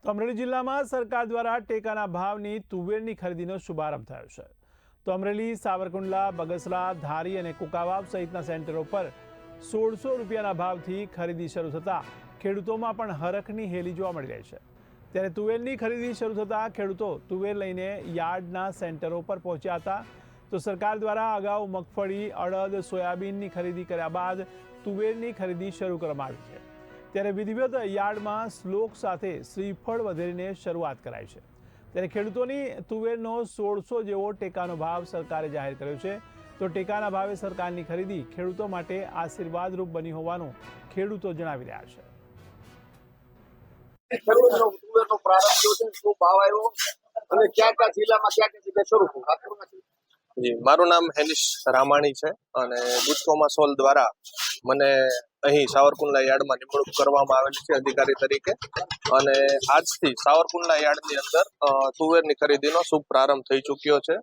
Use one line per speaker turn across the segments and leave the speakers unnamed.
તો અમરેલી જિલ્લામાં સરકાર દ્વારા ટેકાના ભાવની તુવેરની ખરીદીનો શુભારંભ થયો છે। તો અમરેલી, સાવરકુંડલા, બગસરા, ધારી અને કુકાવાવ સહિતના સેન્ટરો પર 1600 રૂપિયાના ભાવથી ખરીદી શરૂ થતાં ખેડૂતોમાં પણ હરખની હેલી જોવા મળી રહી છે। ત્યારે તુવેરની ખરીદી શરૂ થતાં ખેડૂતો તુવેર લઈને યાર્ડના સેન્ટરો પર પહોંચ્યા હતા। તો સરકાર દ્વારા અગાઉ મગફળી, અડદ, સોયાબીનની ખરીદી કર્યા બાદ તુવેરની ખરીદી શરૂ કરવામાં આવી છે। ત્યારે વિધિવત યાર્ડમાં શ્લોક સાથે શ્રીફળ વધેરીને શરૂઆત કરાઈ છે। ત્યારે ખેડૂતોની તુવેરનો 1600 જેવો ટેકાનો ભાવ સરકારે જાહેર કર્યો છે। તો ટેકાના ભાવે સરકારની ખરીદી ખેડૂતો માટે આશીર્વાદરૂપ બની હોવાનું ખેડૂતો જણાવી રહ્યા છે।
તુવેરનો પ્રારંભ થયો છે, શું ભાવ આવ્યો અને કયા જિલ્લામાં કયા શરૂ થયું?
જી, મારું નામ હેનિશ રામાણી છે અને ગુજકોમા સોલ દ્વારા મને અહીં સાવરકુંડલા યાર્ડમાં નિમણૂક કરવામાં આવેલી છે અધિકારી તરીકે। અને આજથી સાવરકુંડલા યાર્ડની અંદર તુવેરની ખરીદીનો શુભ પ્રારંભ થઈ ચૂક્યો છે।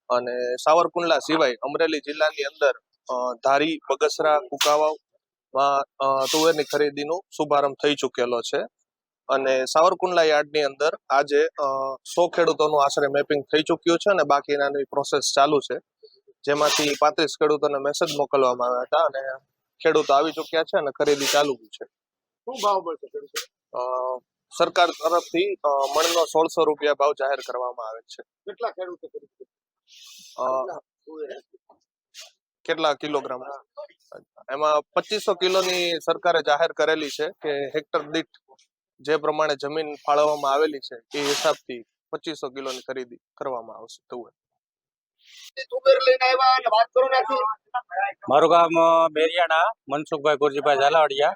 અને સાવરકુંડલા સિવાય અમરેલી જિલ્લાની અંદર ધારી, બગસરા, કુકાવાવમાં તુવેરની ખરીદીનો શુભારંભ થઈ ચૂકેલો છે। અને સાવરકુંડલા યાર્ડની અંદર આજે 100 ખેડૂતોનું આશરે મેપિંગ થઈ ચૂક્યું છે અને બાકીનાની પ્રોસેસ ચાલુ છે, જેમાંથી 35 ખેડૂતોને મેસેજ મોકલવામાં આવ્યા હતા અને ખેડૂતો આવી ચૂક્યા છે અને ખરીદી ચાલુ છે।
શું ભાવ મળશે ખેડૂતો?
સરકાર તરફથી મણનો 1600 રૂપિયા ભાવ જાહેર કરવામાં આવે છે।
કેટલા ખેડૂતો ખરીદશે?
કેટલા કિલોગ્રામ? એમાં 2500 કિલોની સરકારે જાહેર કરેલી છે કે હેક્ટર દીઠ જે પ્રમાણે જમીન ફાળવવામાં આવેલી છે એ હિસાબથી 2500 કિલોની ખરીદી કરવામાં આવશે।
તુવેર લઈને આવ્યા અને વાત કરો નાખી।
મારું ગામ બેરિયાણા, મનસુખભાઈ ગુરજીભાઈ ઝાલાવાડિયા,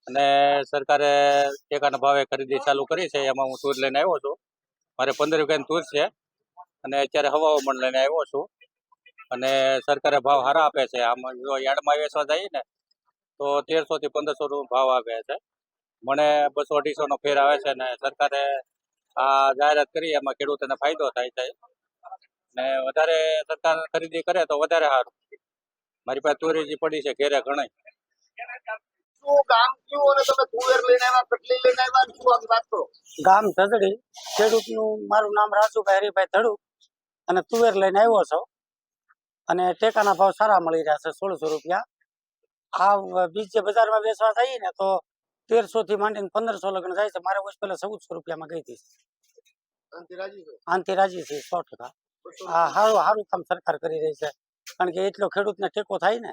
અને સરકારે ટેકાના ભાવે ખરીદી ચાલુ કરી છે। એમાં હું તુર લઈને આવ્યો છું। મારે 15 વીઘાની તુર છે અને અત્યારે હવાઓ મણ લઈને આવ્યો છું। અને સરકારે ભાવ સારા આપે છે। આમાં જો યાર્ડમાં વેચવા જઈએ ને તો 1300 થી 1500 ભાવ આપે છે। મને 200-250 નો ફેર આવે છે ને સરકારે આ જાહેરાત કરી એમાં ખેડૂતોને ફાયદો થાય છે ને વધારે સરકાર ખરીદી કરે તો વધારે સારું। મારી પાસે તુરી જે પડી છે ઘેરે ઘણી।
શું ગામ કયું અને તમે તુવેર લઈને આવ્યા, કેટલી લઈને આવ્યા, શું આમ વાત કરો?
ગામ ધદડી, ખેડૂતનું મારું નામ રાજુભાઈ હરિભાઈ ધડુ અને તુવેર લઈને આવ્યો છો અને ટેકાના ભાવ સારા મળી રહ્યા છે, 1600 રૂપિયા। આ બીજે બજારમાં વેચવા જઈએ ને તો 1300 થી માંડીને 1500 લગ્ન જાય છે। મારે વર્ષ પહેલા 1400 રૂપિયામાં ગઈ હતી। આનથી રાજી છે 100%। આ સારું કામ સરકાર કરી રહી છે, કારણ કે એટલો ખેડૂતને ટેકો થાય ને।